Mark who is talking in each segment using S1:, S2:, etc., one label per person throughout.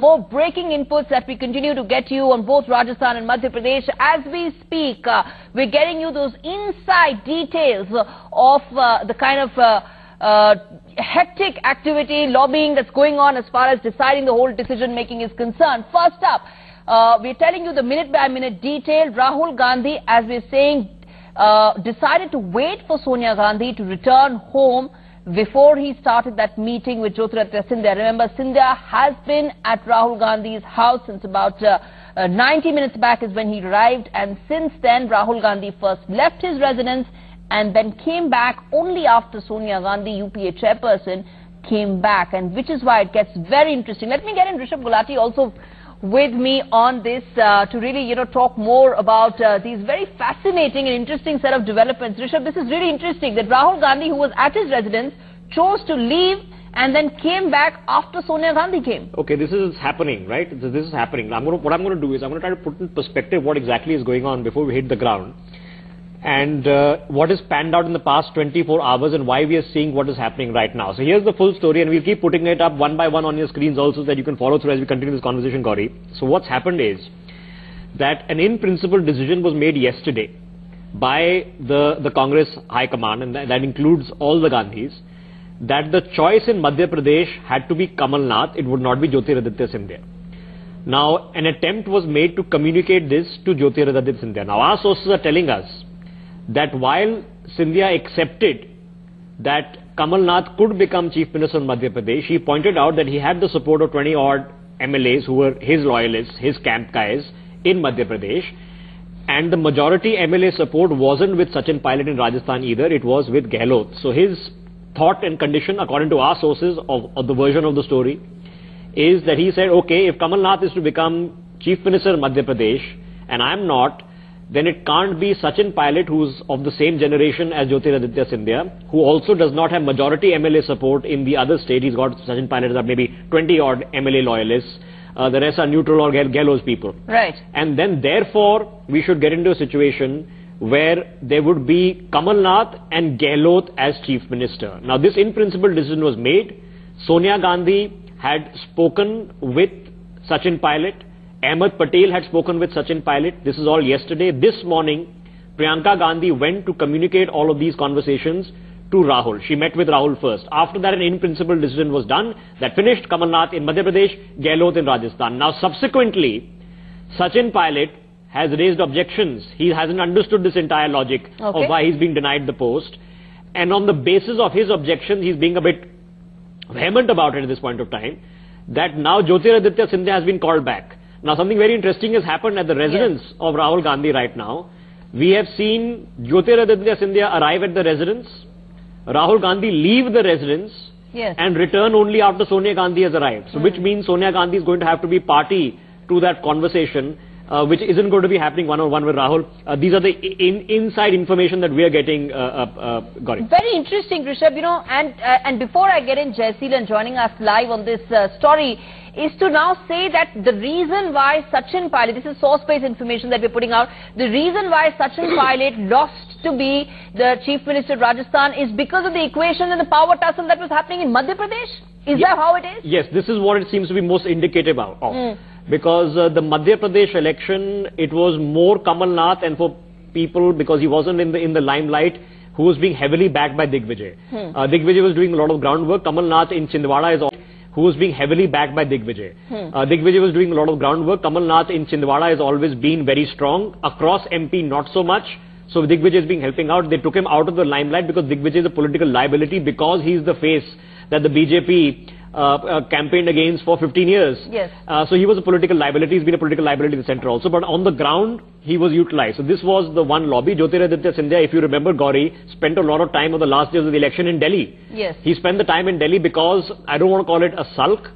S1: More breaking inputs that we continue to get you on both Rajasthan and Madhya Pradesh. As we speak, we're getting you those inside details of the kind of hectic activity, lobbying that's going on as far as deciding the whole decision making is concerned. First up, we're telling you the minute by minute detail. Rahul Gandhi, as we're saying, decided to wait for Sonia Gandhi to return home before he started that meeting with Jyotiraditya Sindhiya. Remember, Sindhiya has been at Rahul Gandhi's house since about 90 minutes back is when he arrived, and since then Rahul Gandhi first left his residence and then came back only after Sonia Gandhi, UPA chairperson, came back, and which is why it gets very interesting. Let me get in Rishabh Gulati also with me on this to really, talk more about these very fascinating and interesting set of developments. Rishabh, this is really interesting that Rahul Gandhi, who was at his residence, chose to leave and then came back after Sonia Gandhi came. Okay, this is happening, right? This is happening. What I'm going to do is I'm going to try to put in perspective what exactly is going on before we hit the ground, and what is panned out in the past 24 hours and why we are seeing what is happening right now. So here's the full story, and we'll keep putting it up one by one on your screens also so that you can follow through as we continue this conversation, Gauri. So what's happened is that an in-principle decision was made yesterday by the Congress High Command, and that includes all the Gandhis, that the choice in Madhya Pradesh had to be Kamal Nath, it would not be Jyotiraditya Sindhiya. Now, an attempt was made to communicate this to Jyotiraditya Sindhiya. Now, our sources are telling us that while Sindhiya accepted that Kamal Nath could become Chief Minister of Madhya Pradesh, he pointed out that he had the support of 20-odd MLAs who were his loyalists, his camp guys in Madhya Pradesh, and the majority MLA support wasn't with Sachin Pilot in Rajasthan either, it was with Gehlot. So his thought and condition, according to our sources of the version of the story, is that he said, okay, if Kamal Nath is to become Chief Minister of Madhya Pradesh and I'm not, then it can't be Sachin Pilot, who's of the same generation as Jyotiraditya Sindhiya, who also does not have majority MLA support in the other state. He's got Sachin Pilot are maybe 20-odd MLA loyalists. The rest are neutral or Gehlot's people. Right. And then therefore, we should get into a situation where there would be Kamal Nath and Gehlot as Chief Minister. Now, this in-principle decision was made. Sonia Gandhi had spoken with Sachin Pilot. Ahmed Patel had spoken with Sachin Pilot. This is all yesterday. This morning, Priyanka Gandhi went to communicate all of these conversations to Rahul. She met with Rahul first. After that, an in-principle decision was done. That finished. Kamal Nath in Madhya Pradesh, Gehlot in Rajasthan. Now, subsequently, Sachin Pilot has raised objections. He hasn't understood this entire logic of why he's being denied the post. And on the basis of his objections, he's being a bit vehement about it at this point of time, that now Jyotiraditya Sindhiya has been called back. Now, something very interesting has happened at the residence of Rahul Gandhi right now. We have seen Jyotiraditya Sindhiya arrive at the residence, Rahul Gandhi leave the residence, and return only after Sonia Gandhi has arrived. So, which means Sonia Gandhi is going to have to be party to that conversation, which isn't going to be happening one-on-one with Rahul. These are the inside information that we are getting, Gauri. Very interesting, Rishabh. And before I get in, Jaiseelan joining us live on this story, is to now say that the reason why Sachin Pilot, this is source-based information that we're putting out, the reason why Sachin Pilot lost to be the Chief Minister of Rajasthan is because of the equation and the power tussle that was happening in Madhya Pradesh? Is that how it is? Yes, this is what it seems to be most indicative of. Because the Madhya Pradesh election, it was more Kamal Nath, and for people, because he wasn't in the limelight, who was being heavily backed by Digvijay. Digvijay was doing a lot of groundwork. Kamal Nath in Chindwara is who was being heavily backed by Digvijay. Digvijay was doing a lot of groundwork. Kamal Nath in Chindwara has always been very strong. Across MP, not so much. So Digvijay is being helping out. They took him out of the limelight because Digvijay is a political liability, because he's the face that the BJP campaigned against for 15 years. Yes. So he was a political liability. He's been a political liability in the centre also. But on the ground, he was utilised. So this was the one lobby. Jyotiraditya Sindhiya, if you remember, Gauri, spent a lot of time on the last days of the election in Delhi. Yes. He spent the time in Delhi because, I don't want to call it a sulk,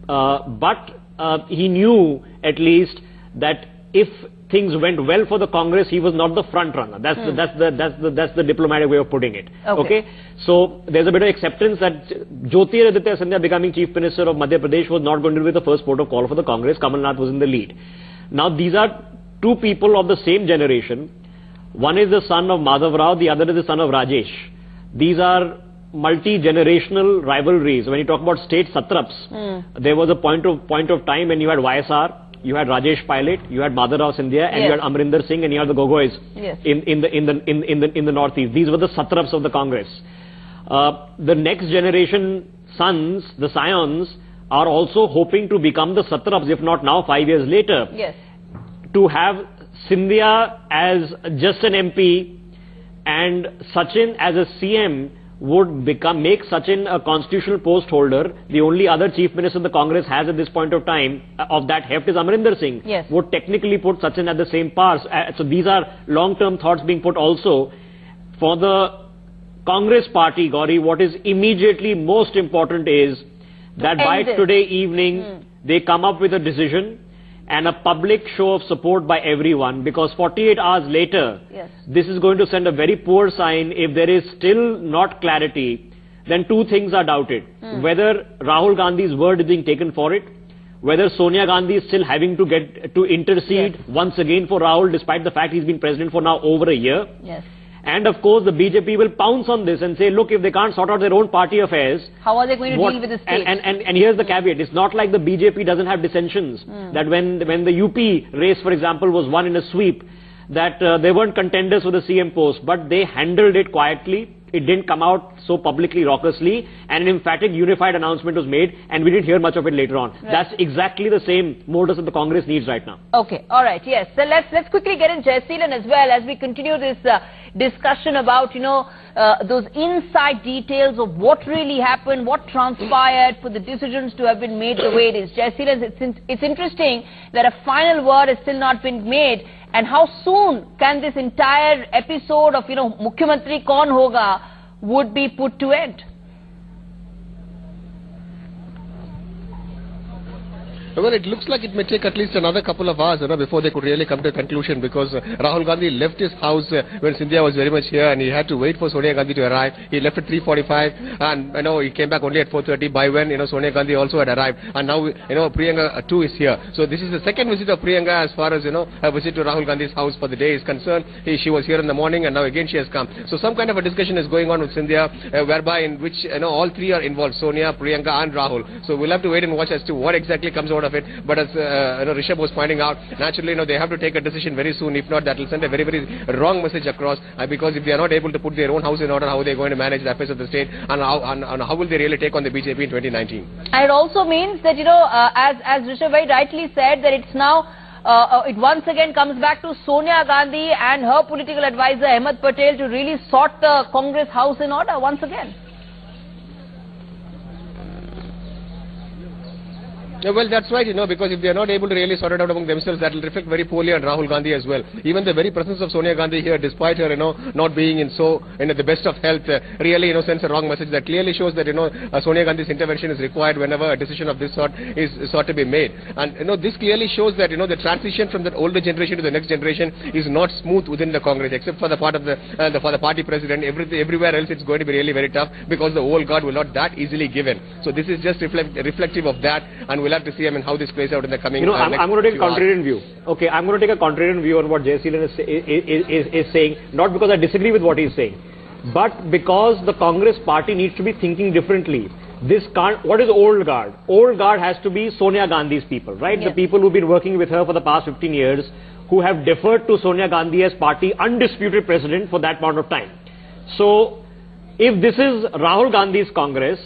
S1: but he knew at least that if things went well for the Congress, he was not the front runner. That's the diplomatic way of putting it. Okay. So there's a bit of acceptance that Jyotiraditya Sindhiya becoming Chief Minister of Madhya Pradesh was not going to be the first port of call for the Congress. Kamal Nath was in the lead. Now, these are two people of the same generation. One is the son of Madhav Rao, the other is the son of Rajesh. These are
S2: multi-generational rivalries. When you talk about state satraps, there was a point of time when you had YSR, you had Rajesh Pilot, you had Madhya Sindhiya, and you had Amrinder Singh, and you had the Gogois in the northeast. These were the satraps of the Congress. The next generation sons, the scions, are also hoping to become the satraps, if not now, 5 years later.
S1: Yes.
S2: To have Sindhia as just an MP and Sachin as a CM would make Sachin a constitutional post holder. The only other chief minister the Congress has at this point of time of that heft is Amrinder Singh.
S1: Yes.
S2: Would technically put Sachin at the same par. So these are long-term thoughts being put also. For the Congress party, Gauri, what is immediately most important is that by today evening, they come up with a decision and a public show of support by everyone, because 48 hours later, this is going to send a very poor sign. If there is still not clarity, then two things are doubted. Whether Rahul Gandhi's word is being taken for it, whether Sonia Gandhi is still having to get to intercede once again for Rahul, despite the fact he's been president for now over a year. And of course, the BJP will pounce on this and say, look, if they can't sort out their own party affairs,
S1: how are they going to deal with the state?
S2: And here's the caveat. It's not like the BJP doesn't have dissensions. That when the UP race, for example, was won in a sweep, that they weren't contenders for the CM post, but they handled it quietly. It didn't come out so publicly, raucously, and an emphatic unified announcement was made, and we didn't hear much of it later on. That's exactly the same modus that the Congress needs right now.
S1: Okay, all right, yes. So let's quickly get in Jaiseelan as well as we continue this discussion about, those inside details of what really happened, what transpired for the decisions to have been made the way it is. Jaiseelan, it's interesting that a final word has still not been made. And how soon can this entire episode of, Mukhyamantri Kaun Hoga would be put to end?
S3: Well, it looks like it may take at least another couple of hours before they could really come to a conclusion, because Rahul Gandhi left his house when Sindhia was very much here, and he had to wait for Sonia Gandhi to arrive. He left at 3:45, and he came back only at 4:30. By when Sonia Gandhi also had arrived, and now Priyanka too is here. So this is the second visit of Priyanka as far as a visit to Rahul Gandhi's house for the day is concerned. She was here in the morning, and now again she has come. So some kind of a discussion is going on with Sindhia, whereby in which all three are involved: Sonia, Priyanka, and Rahul. So we'll have to wait and watch as to what exactly comes out of it. But as Rishabh was pointing out, naturally they have to take a decision very soon. If not, that will send a very, very wrong message across, because if they are not able to put their own house in order, how are they going to manage the affairs of the state, and how will they really take on the BJP in 2019?
S1: And it also means that as Rishabh very rightly said, that it's now it once again comes back to Sonia Gandhi and her political advisor Ahmed Patel to really sort the Congress house in order once again.
S3: Well, that's right, because if they are not able to really sort it out among themselves, that will reflect very poorly on Rahul Gandhi as well. Even the very presence of Sonia Gandhi here, despite her, not being in the best of health, really, sends a wrong message that clearly shows that, Sonia Gandhi's intervention is required whenever a decision of this sort is sought to be made. And, this clearly shows that, the transition from the older generation to the next generation is not smooth within the Congress, except for the part of for the party president. Everywhere else, it's going to be really very tough, because the old guard will not that easily given. So this is just reflective of that, and we'll have to see how this plays out in the coming
S2: I'm going to take a contrarian view. Okay, I'm going to take a contrarian view on what Jaiseelan is saying, not because I disagree with what he's saying, but because the Congress party needs to be thinking differently. What is old guard? Old guard has to be Sonia Gandhi's people, right? The people who've been working with her for the past 15 years, who have deferred to Sonia Gandhi as party undisputed president for that amount of time. So, if this is Rahul Gandhi's Congress,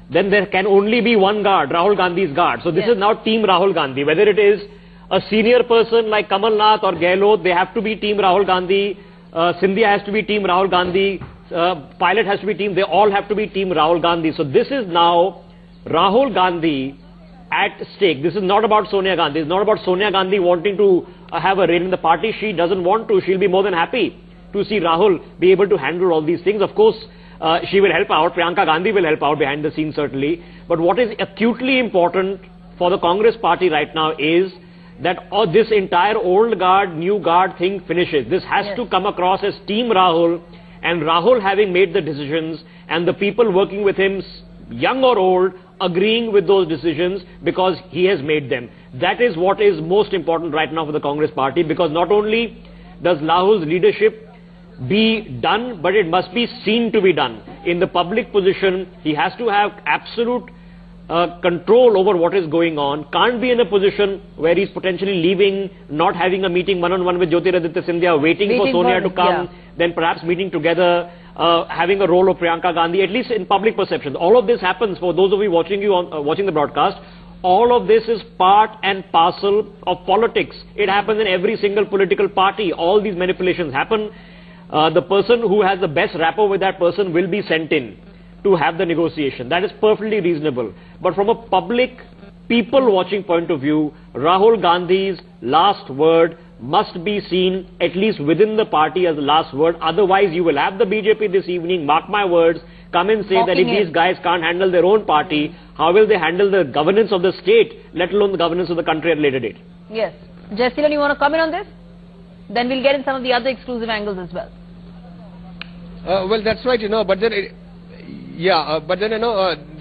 S2: then there can only be one guard, Rahul Gandhi's guard. So this is now Team Rahul Gandhi. Whether it is a senior person like Kamal Nath or Gehlot, they have to be Team Rahul Gandhi. Sindhia has to be Team Rahul Gandhi. Pilot has to be Team. They all have to be Team Rahul Gandhi. So this is now Rahul Gandhi at stake. This is not about Sonia Gandhi. It's not about Sonia Gandhi wanting to have a reign in the party. She doesn't want to. She'll be more than happy to see Rahul be able to handle all these things. Of course, she will help out. Priyanka Gandhi will help out behind the scenes, certainly. But what is acutely important for the Congress party right now is that this entire old guard, new guard thing finishes. This has to come across as Team Rahul, and Rahul having made the decisions, and the people working with him, young or old, agreeing with those decisions because he has made them. That is what is most important right now for the Congress party, because not only does Rahul's leadership be done, but it must be seen to be done. In the public position, he has to have absolute control over what is going on. Can't be in a position where he's potentially leaving, not having a meeting one-on-one with Jyotiraditya Sindhiya, waiting for Sonia to come, then perhaps meeting together, having a role of Priyanka Gandhi, at least in public perceptions. All of this happens for those of you watching watching the broadcast. All of this is part and parcel of politics. It happens in every single political party. All these manipulations happen. The person who has the best rapport with that person will be sent in to have the negotiation. That is perfectly reasonable. But from a public, people watching point of view, Rahul Gandhi's last word must be seen at least within the party as the last word. Otherwise, you will have the BJP this evening, mark my words, come and say that if these guys can't handle their own party, how will they handle the governance of the state, let alone the governance of the country at a later date?
S1: Yes. Jaiseelan, you want to comment on this? Then we'll get in some of the other exclusive angles as well.
S3: Well, that's right, but then but then,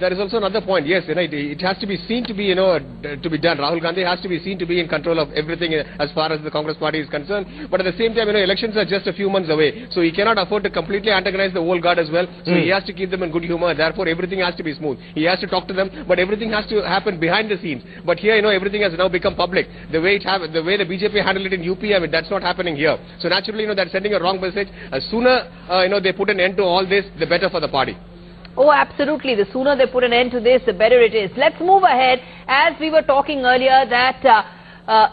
S3: there is also another point. Yes, it has to be seen to be, to be done. Rahul Gandhi has to be seen to be in control of everything as far as the Congress party is concerned. But at the same time, elections are just a few months away. So he cannot afford to completely antagonize the old guard as well. So he has to keep them in good humor. Therefore, everything has to be smooth. He has to talk to them, but everything has to happen behind the scenes. But here, everything has now become public. The way the BJP handled it in UP, that's not happening here. So naturally, they're sending a wrong message. Sooner, they put an end to all this, the better for the party.
S1: Oh, absolutely. The sooner they put an end to this, the better it is. Let's move ahead. As we were talking earlier, that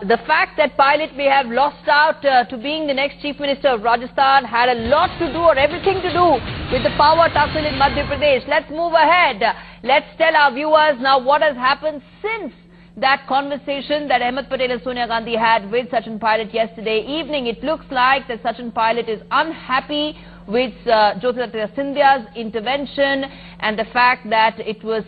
S1: the fact that Pilot may have lost out to being the next Chief Minister of Rajasthan had a lot to do, or everything to do, with the power tussle in Madhya Pradesh. Let's move ahead. Let's tell our viewers now what has happened since that conversation that Ahmed Patel and Sonia Gandhi had with Sachin Pilot yesterday evening. It looks like that Sachin Pilot is unhappy with Jyotiraditya Sindhiya's intervention, and the fact that it was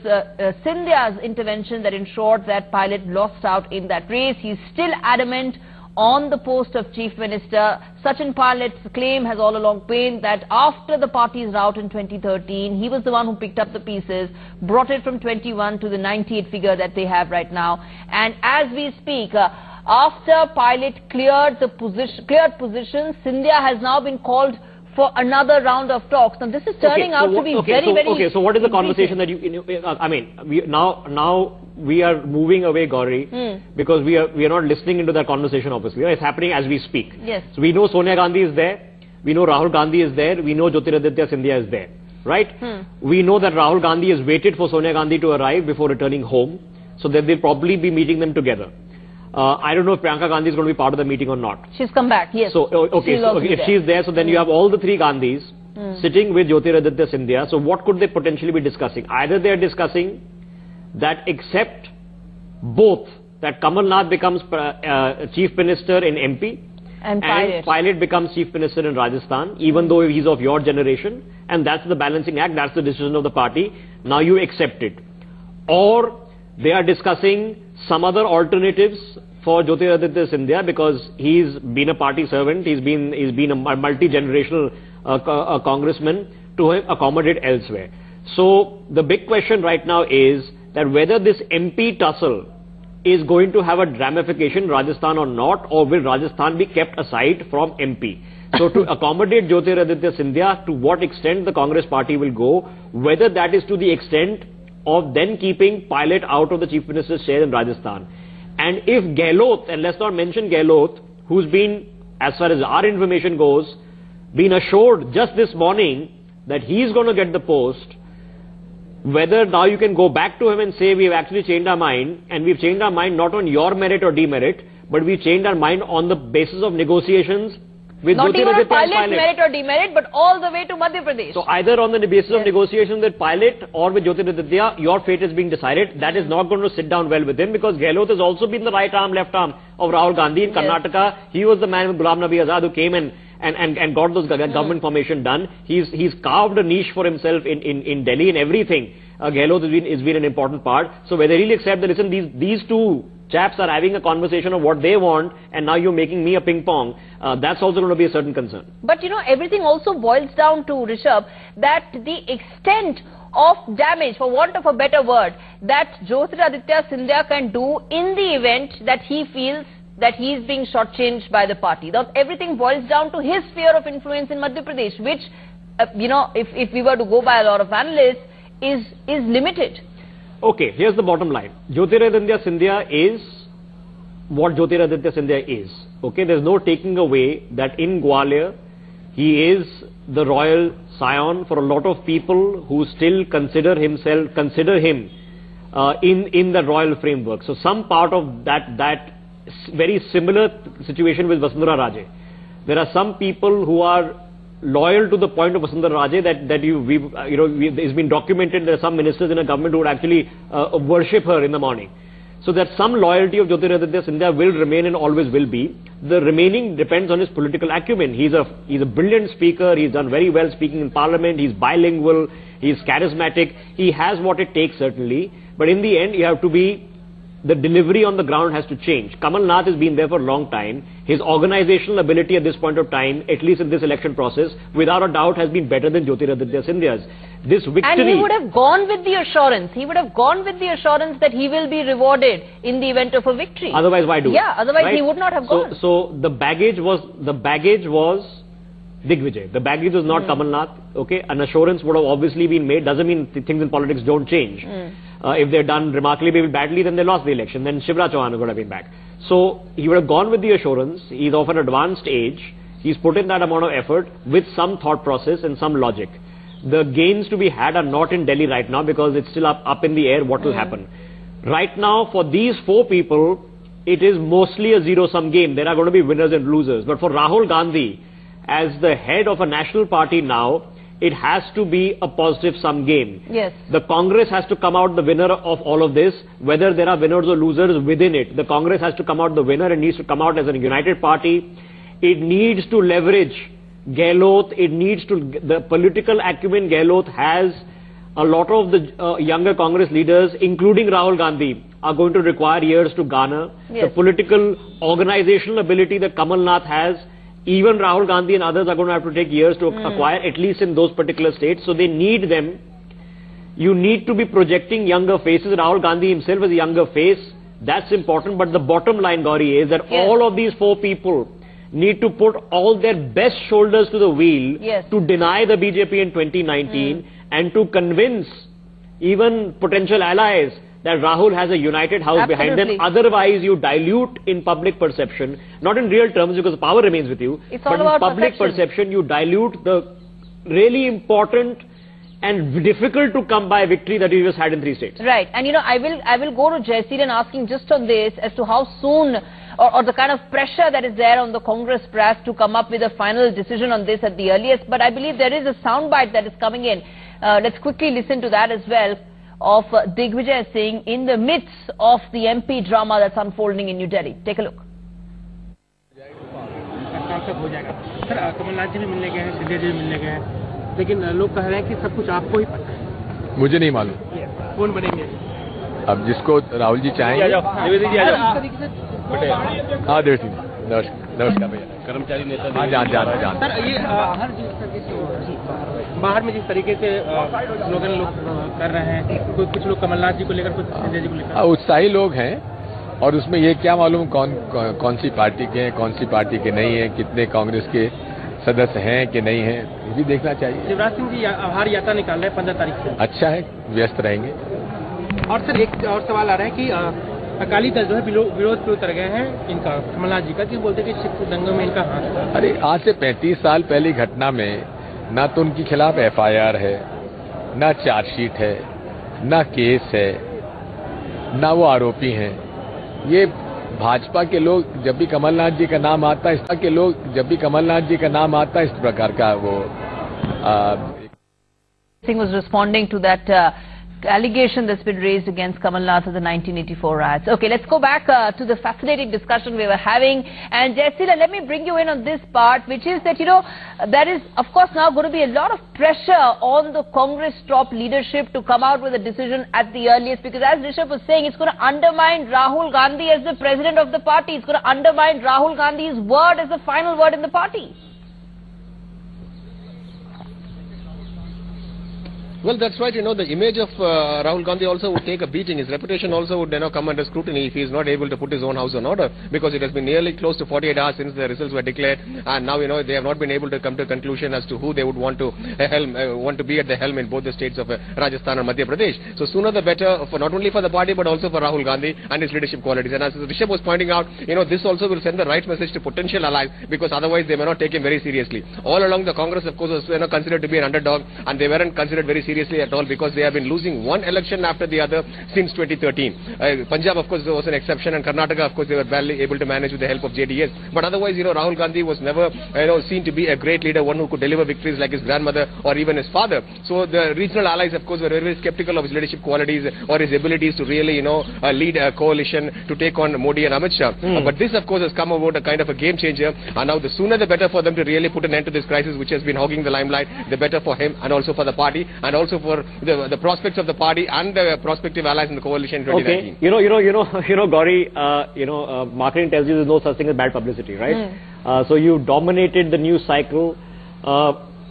S1: Sindhiya's intervention that ensured that Pilot lost out in that race. He's still adamant on the post of Chief Minister. Sachin Pilot's claim has all along been that after the party's rout in 2013, he was the one who picked up the pieces, brought it from 21 to the 98 figure that they have right now. And as we speak, after Pilot cleared position, Sindhiya has now been called for another round of talks. Now, this is turning out to be very...
S2: Okay, so what is the conversation that now we are moving away, Gauri, because we are not listening into that conversation, obviously. It's happening as we speak.
S1: Yes.
S2: So we know Sonia Gandhi is there, we know Rahul Gandhi is there, we know Jyotiraditya Sindhiya is there, right? We know that Rahul Gandhi has waited for Sonia Gandhi to arrive before returning home, so that they'll probably be meeting them together. I don't know if Priyanka Gandhi is going to be part of the meeting or not.
S1: She's come back, yes.
S2: So, if she's there, so then you have all the three Gandhis sitting with Jyotiraditya Sindhiya. So what could they potentially be discussing? Either they are discussing that except both, that Kamal Nath becomes Chief Minister in MP
S1: and
S2: Pilot becomes Chief Minister in Rajasthan, even though he's of your generation, and that's the balancing act, that's the decision of the party. Now you accept it. Or they are discussing some other alternatives for Jyotiraditya Sindhiya, because he's been a party servant, he's been a multi-generational congressman, to accommodate elsewhere. So the big question right now is that whether this MP tussle is going to have a ramification in Rajasthan or not, or will Rajasthan be kept aside from MP. So to accommodate Jyotiraditya Sindhiya, to what extent the Congress party will go, whether that is to the extent of then keeping Pilot out of the Chief Minister's chair in Rajasthan. And if Gehlot, and let's not mention Gehlot, who's been, as far as our information goes, been assured just this morning that he's going to get the post, whether now you can go back to him and say, we've actually changed our mind, and we've changed our mind not on your merit or demerit, but we've changed our mind on the basis of negotiations with
S1: not even on Pilot's merit or demerit, but all the way to Madhya Pradesh.
S2: So either on the basis of negotiations with Pilot or with Jyotiraditya, your fate is being decided. That is not going to sit down well with him, because Gehlot has also been the right arm, left arm of Rahul Gandhi in Karnataka. He was the man with Ghulam Nabi Azad who came and got those government formation done. He's carved a niche for himself in Delhi and everything. Gehlot has been an important part. So whether they really accept that, listen, these two chaps are having a conversation of what they want, and now you're making me a ping pong, that's also going to be a certain concern.
S1: But everything also boils down to, Rishabh, that the extent of damage, for want of a better word, that Jyotiraditya Sindhiya can do in the event that he feels that he is being shortchanged by the party. Now, everything boils down to his sphere of influence in Madhya Pradesh, which, if we were to go by a lot of analysts, is limited.
S2: Okay, here's the bottom line. Jyotiraditya Sindhiya is what Jyotiraditya Sindhiya is. Okay, there's no taking away that in Gwalior, he is the royal scion for a lot of people who still consider him in the royal framework. So some part of that very similar situation with Vasundhara Raje. There are some people who are loyal to the point of Vasundhara Raje it's been documented. There are some ministers in a government who would actually worship her in the morning. So that some loyalty of Jyotiraditya Sindhiya will remain and always will be. The remaining depends on his political acumen. He's a brilliant speaker. He's done very well speaking in parliament. He's bilingual. He's charismatic. He has what it takes, certainly. But in the end, the delivery on the ground has to change. Kamal Nath has been there for a long time. His organizational ability at this point of time, at least in this election process, without a doubt has been better than Jyotiraditya Sindhiya's. This victory...
S1: And he would have gone with the assurance. He would have gone with the assurance that he will be rewarded in the event of a victory.
S2: Otherwise, why do it?
S1: Yeah, otherwise
S2: right?
S1: He would not have gone.
S2: So the baggage was Digvijay. The baggage was not Kamal Nath. Okay, an assurance would have obviously been made. Doesn't mean things in politics don't change. If they're done remarkably badly, then they lost the election. Then Shivraj Chauhan would have been back. So he would have gone with the assurance. He's of an advanced age. He's put in that amount of effort with some thought process and some logic. The gains to be had are not in Delhi right now because it's still up in the air what will happen. Right now, for these four people, it is mostly a zero-sum game. There are going to be winners and losers. But for Rahul Gandhi, as the head of a national party now, it has to be a positive-sum game.
S1: Yes.
S2: The Congress has to come out the winner of all of this, whether there are winners or losers within it. The Congress has to come out the winner and needs to come out as a united party. It needs to leverage Gehlot. It needs to, the political acumen Gehlot has. A lot of the younger Congress leaders, including Rahul Gandhi, are going to require years to garner.
S1: Yes.
S2: The political organizational ability that Kamal Nath has, even Rahul Gandhi and others are going to have to take years to acquire, at least in those particular states. So they need them. You need to be projecting younger faces. Rahul Gandhi himself is a younger face. That's important. But the bottom line, Gauri, is that all of these four people need to put all their best shoulders to the wheel to deny the BJP in 2019 and to convince even potential allies that Rahul has a united house behind them. Otherwise, you dilute in public perception, not in real terms because power remains with you, but in public perception, you dilute the really important and difficult to come by victory that you just had in 3 states.
S1: Right. And I will go to Jayashilan asking just on this as to how soon or the kind of pressure that is there on the Congress brass to come up with a final decision on this at the earliest. But I believe there is a soundbite that is coming in. Let's quickly listen to that as well, of Digvijay Singh in the midst of the MP drama that's unfolding in New Delhi. Take a look.
S4: Sir Kamal Nath ji भी मिलने गए हैं, सिंधिया जी भी मिलने गए हैं, लेकिन लोग कह रहे हैं कि सब कुछ आपको ही पता है।
S3: मुझे नहीं मालूम
S4: कौन बनेंगे?
S3: अब जिसको राहुल जी चाहेंगे। हाँ देव सिंह, नमस्कार भैया। कर्मचारी नेता। हाँ जान।
S4: सर ये बाहर में जिस तरीके से स्लोगन लोग कर रहे हैं, कुछ लोग कमलनाथ जी को लेकर, कुछ सिंधिया जी को लेकर
S3: उत्साही लोग हैं, और उसमें ये क्या मालूम कौन सी पार्टी के हैं, कौन सी पार्टी के नहीं है, कितने कांग्रेस के सदस्य हैं कि नहीं हैं, ये भी देखना चाहिए।
S4: शिवराज सिंह जी आभार यात्रा निकाल रहे हैं 15 तारीख से।
S3: अच्छा है, व्यस्त रहेंगे।
S4: और सर एक और सवाल आ रहा है कि अकाली दल जो है विरोध पे उतर गए हैं इनका, कमलनाथ जी का, कि बोलते हैं कि सिख दंगों में इनका हाथ है।
S3: अरे आज से 35 साल पहली घटना में ना तो उनके खिलाफ FIR है, ना चार्जशीट है, ना केस है, ना वो आरोपी हैं। ये भाजपा के लोग जब भी कमलनाथ जी का नाम आता है, इस प्रकार का वो
S1: Singh was responding to that allegation that's been raised against Kamal Nath of the 1984 riots. Okay, let's go back to the fascinating discussion we were having. And Jayashilan, let me bring you in on this part, which is that, there is, of course, now going to be a lot of pressure on the Congress top leadership to come out with a decision at the earliest, because as Rishabh was saying, it's going to undermine Rahul Gandhi as the president of the party. It's going to undermine Rahul Gandhi's word as the final word in the party.
S3: Well, that's right. The image of Rahul Gandhi also would take a beating. His reputation also would come under scrutiny if he is not able to put his own house in order, because it has been nearly close to 48 hours since the results were declared, and now they have not been able to come to a conclusion as to who they would want to be at the helm in both the states of Rajasthan and Madhya Pradesh. So sooner the better, for not only for the party but also for Rahul Gandhi and his leadership qualities. And as Rishabh was pointing out, this also will send the right message to potential allies, because otherwise they may not take him very seriously. All along, the Congress, of course, was considered to be an underdog, and they weren't considered very seriously at all, because they have been losing one election after the other since 2013. Punjab, of course, was an exception, and Karnataka, of course, they were barely able to manage with the help of JDS. But otherwise, Rahul Gandhi was never seen to be a great leader, one who could deliver victories like his grandmother or even his father. So the regional allies, of course, were very, very skeptical of his leadership qualities or his abilities to really lead a coalition to take on Modi and Amit Shah. But this, of course, has come about a kind of a game changer, and now the sooner the better for them to really put an end to this crisis which has been hogging the limelight, the better for him and also for the party, and also for the prospects of the party and the prospective allies in the coalition in 2019.
S2: Okay, Gauri, marketing tells you there's no such thing as bad publicity, right? So you dominated the news cycle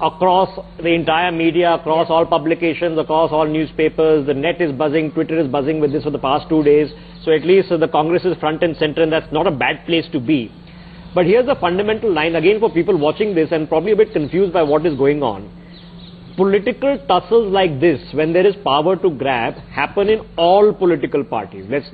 S2: across the entire media, across all publications, across all newspapers. The net is buzzing, Twitter is buzzing with this for the past 2 days. So at least the Congress is front and center, and that's not a bad place to be. But here's the fundamental line, again, for people watching this and probably a bit confused by what is going on. Political tussles like this, when there is power to grab, happen in all political parties. Let's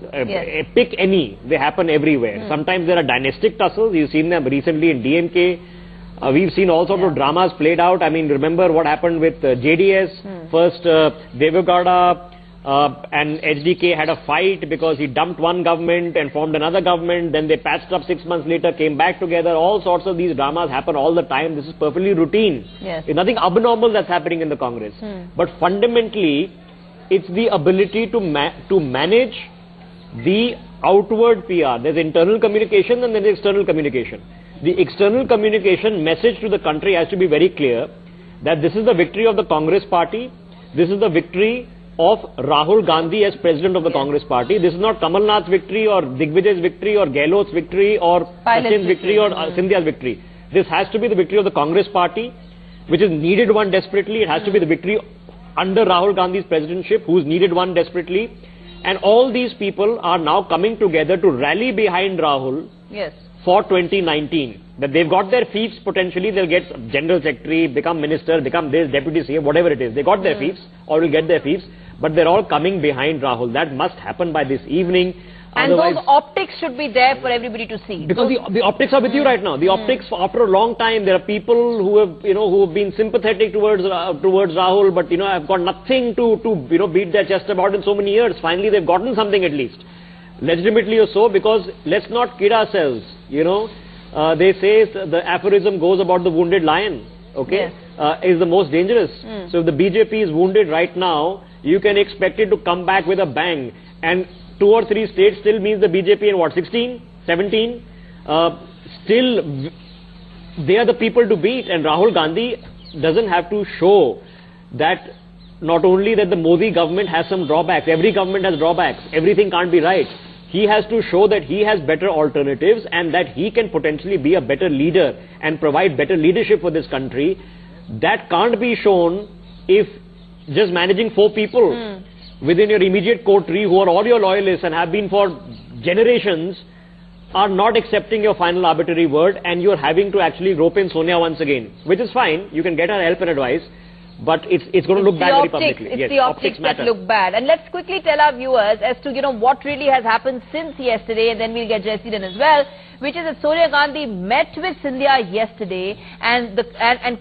S2: pick any. They happen everywhere. Sometimes there are dynastic tussles. You've seen them recently in DMK. We've seen all sorts of dramas played out. I mean, remember what happened with JDS. First, Devegowda and HDK had a fight because he dumped one government and formed another government. Then they patched up 6 months later, came back together. All sorts of these dramas happen all the time. This is perfectly routine. It's nothing abnormal that's happening in the Congress. But fundamentally, it's the ability to manage the outward PR. There's internal communication and then there's external communication. The external communication message to the country has to be very clear that this is the victory of the Congress party. This is the victory of Rahul Gandhi as president of the Congress party. This is not Kamal Nath's victory or Digvijay's victory or Gehlot's victory or Sachin's victory or Sindhiya's victory. This has to be the victory of the Congress party, which is needed one desperately. It has to be the victory under Rahul Gandhi's presidentship, who's needed one desperately. And all these people are now coming together to rally behind Rahul for 2019. That they've got their fiefs, potentially they'll get general secretary, become minister, become this, deputy CM, whatever it is. They got their fiefs or will get their fiefs, but they're all coming behind Rahul. That must happen by this evening.
S1: And those optics should be there for everybody to see.
S2: Because the optics are with you right now. The optics, after a long time, there are people who have, who have been sympathetic towards Rahul, but, have got nothing to beat their chest about in so many years. Finally, they've gotten something at least. Legitimately or so, because let's not kid ourselves, they say the aphorism goes about the wounded lion, is the most dangerous. So if the BJP is wounded right now, you can expect it to come back with a bang. And 2 or 3 states still means the BJP in what, 16, 17? Still, they are the people to beat. And Rahul Gandhi doesn't have to show that not only that the Modi government has some drawbacks. Every government has drawbacks. Everything can't be right. He has to show that he has better alternatives and that he can potentially be a better leader and provide better leadership for this country. That can't be shown if just managing 4 people within your immediate coterie who are all your loyalists and have been for generations are not accepting your final arbitrary word, and you're having to actually rope in Sonia once again, which is fine. You can get her help and advice. But it's going to look bad very publicly.
S1: It's the optics that look bad. And let's quickly tell our viewers as to, what really has happened since yesterday, and then we'll get Jayashilan as well, which is that Sonia Gandhi met with Sindhya yesterday, and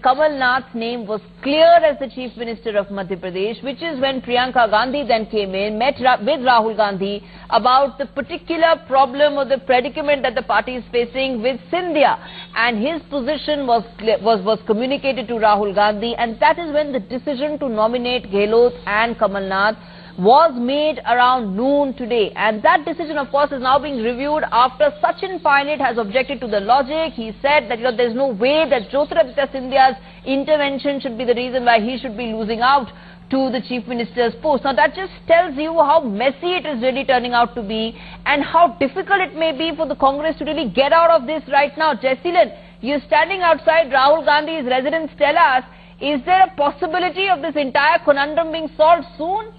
S1: Kamal Nath's name was clear as the Chief Minister of Madhya Pradesh, which is when Priyanka Gandhi then came in, met with Rahul Gandhi about the particular problem or the predicament that the party is facing with Sindhya. And his position was communicated to Rahul Gandhi, and that is when the decision to nominate Gehlot and Kamal Nath was made around noon today. And that decision, of course, is now being reviewed after Sachin has objected to the logic. He said that there's no way that Jyotiraditya Sindhiya's intervention should be the reason why he should be losing out to the Chief Minister's post. Now that just tells you how messy it is really turning out to be and how difficult it may be for the Congress to really get out of this right now. Jayashilan, you're standing outside Rahul Gandhi's residence. Tell us, Is there a possibility of this entire conundrum being solved soon?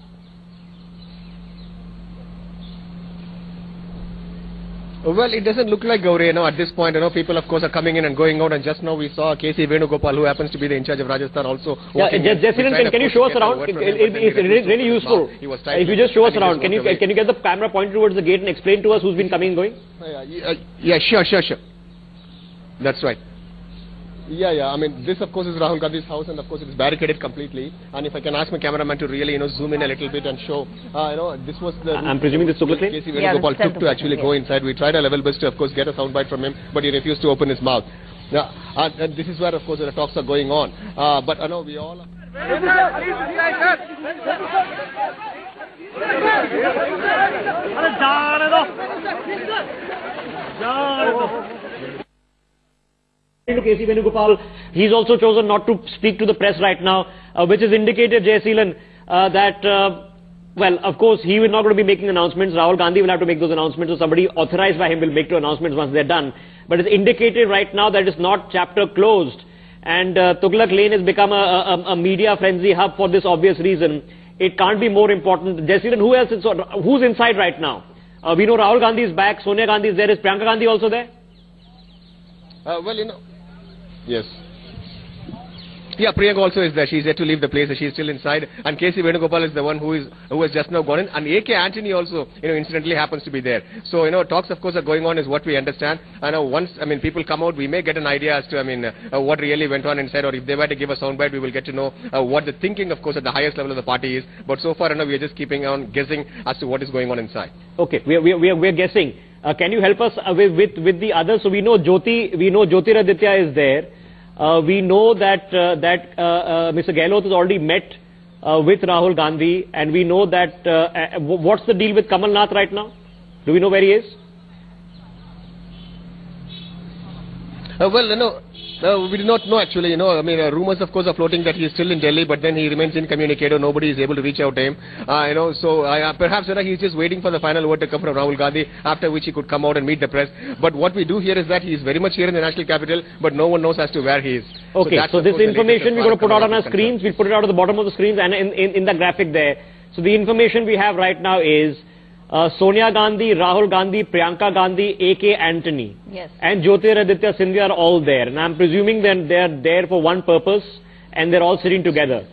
S3: Well, it doesn't look like Gauri, at this point, people of course are coming in and going out, and just now we saw K.C. Venugopal, who happens to be the in charge of Rajasthan, also.
S2: Yeah, Jessica, can you show us around? It's really useful. If you just show us around, can you get the camera pointed towards the gate and explain to us who's been coming and going?
S3: Yeah, sure. That's right. Yeah. I mean, this of course is Rahul Gandhi's house, and of course it is barricaded completely. And if I can ask my cameraman to really, zoom in a little bit and show, this was the.
S2: I'm presuming this Tughlaq lane?
S3: K.C. Venugopal took to actually go inside. We tried our level best to, of course, get a soundbite from him, but he refused to open his mouth. Yeah, and this is where, of course, the talks are going on. But I know we all.
S2: To K.C. Venugopal, he's also chosen not to speak to the press right now, which is indicated, Jay Seelan, that, well, of course, he will not going to be making announcements. Rahul Gandhi will have to make those announcements, or somebody authorized by him will make two announcements once they're done. But it's indicated right now that it's not chapter closed, and Tughlaq Lane has become a media frenzy hub for this obvious reason. It can't be more important. Jay Seelan, who else is, who's inside right now? We know Rahul Gandhi is back, Sonia Gandhi is there. Is Priyanka Gandhi also there?
S3: Well, yes. Yeah, Priyanka also is there. She's yet to leave the place. She's still inside. And K.C. Venugopal is the one who has just now gone in. And A.K. Antony also, incidentally happens to be there. So, talks of course are going on is what we understand. And once, people come out, we may get an idea as to, what really went on inside. Or if they were to give a soundbite, we will get to know what the thinking, of course, at the highest level of the party is. But so far, we are just keeping on guessing as to what is going on inside.
S2: Okay, we are guessing. Can you help us with the others? So we know Jyotiraditya is there. We know that Mr. Gehlot has already met with Rahul Gandhi, and we know that what's the deal with Kamal Nath right now? Do we know where he is?
S3: We do not know actually, rumors of course are floating that he is still in Delhi, but then he remains incommunicado. Nobody is able to reach out to him. So perhaps he's just waiting for the final word to come from Rahul Gandhi, after which he could come out and meet the press. But what we do hear is that he is very much here in the national capital, but no one knows as to where he is.
S2: Okay, so this information we're going to put out on our screens. We'll put it out at the bottom of the screens and in the graphic there. So the information we have right now is Sonia Gandhi, Rahul Gandhi, Priyanka Gandhi, A.K. Antony,
S1: yes,
S2: and Jyotiraditya Sindhiya are all there. And I'm presuming that they're there for one purpose, and they're all sitting together.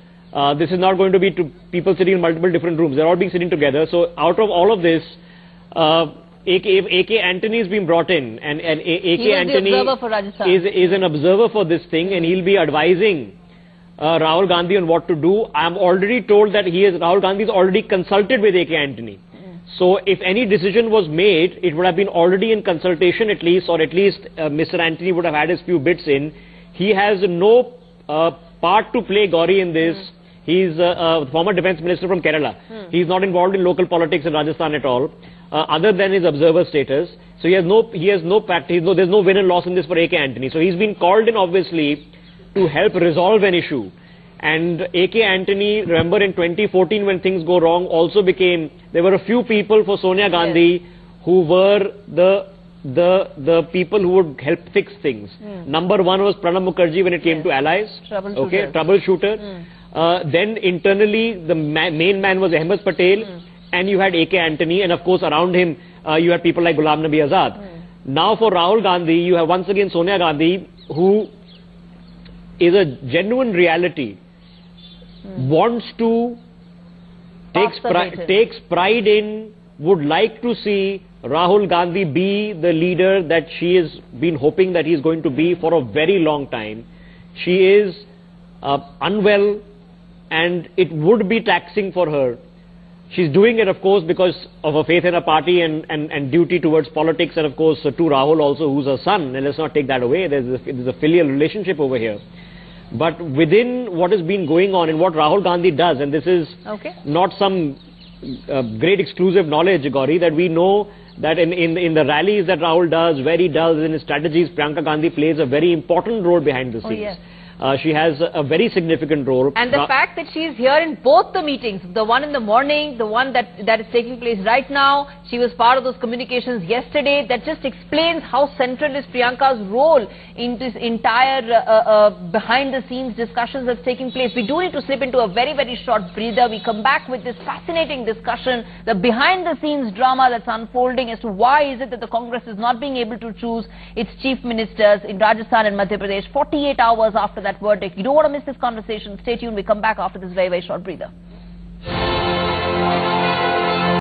S2: This is not going to be people sitting in multiple different rooms. They're all being sitting together. So out of all of this, A.K. Antony has been brought in, and A.K. Antony is an observer for this thing, and he'll be advising Rahul Gandhi on what to do. I'm already told that Rahul Gandhi has already consulted with A.K. Antony. So if any decision was made, it would have been already in consultation at least, or at least Mr. Antony would have had his few bits in. He has no part to play, Gauri, in this. He's a former defense minister from Kerala. He's not involved in local politics in Rajasthan at all, other than his observer status. So there's no win and loss in this for A.K. Antony. So he's been called in, obviously, to help resolve an issue. And A.K. Antony, remember in 2014 when things go wrong, also there were a few people for Sonia Gandhi who were the people who would help fix things. Number one was Pranab Mukherjee when it came to allies. Troubleshooter. Then internally, the main man was Ahmed Patel, and you had A.K. Antony, and of course around him, you had people like Ghulam Nabi Azad. Now for Rahul Gandhi, you have once again Sonia Gandhi, who is a genuine reality. Wants to, takes pride in, would like to see Rahul Gandhi be the leader that she has been hoping that he is going to be for a very long time. She is unwell, and it would be taxing for her. She's doing it, of course, because of her faith in her party and duty towards politics, and of course to Rahul also, who's her son, and let's not take that away. There's a filial relationship over here. But within what has been going on and what Rahul Gandhi does, and this is not some great exclusive knowledge, Gauri, that we know that in the rallies that Rahul does, where he does in his strategies, Priyanka Gandhi plays a very important role behind the scenes. She has a very significant role.
S1: And the fact that she is here in both the meetings, the one in the morning, the one that is taking place right now, she was part of those communications yesterday, that just explains how central is Priyanka's role in this entire behind-the-scenes discussions that's taking place. We do need to slip into a very, very short breather. We come back with this fascinating discussion, the behind-the-scenes drama that's unfolding as to why is it that the Congress is not being able to choose its chief ministers in Rajasthan and Madhya Pradesh 48 hours after that verdict. You don't want to miss this conversation. Stay tuned. We come back after this very, very short breather.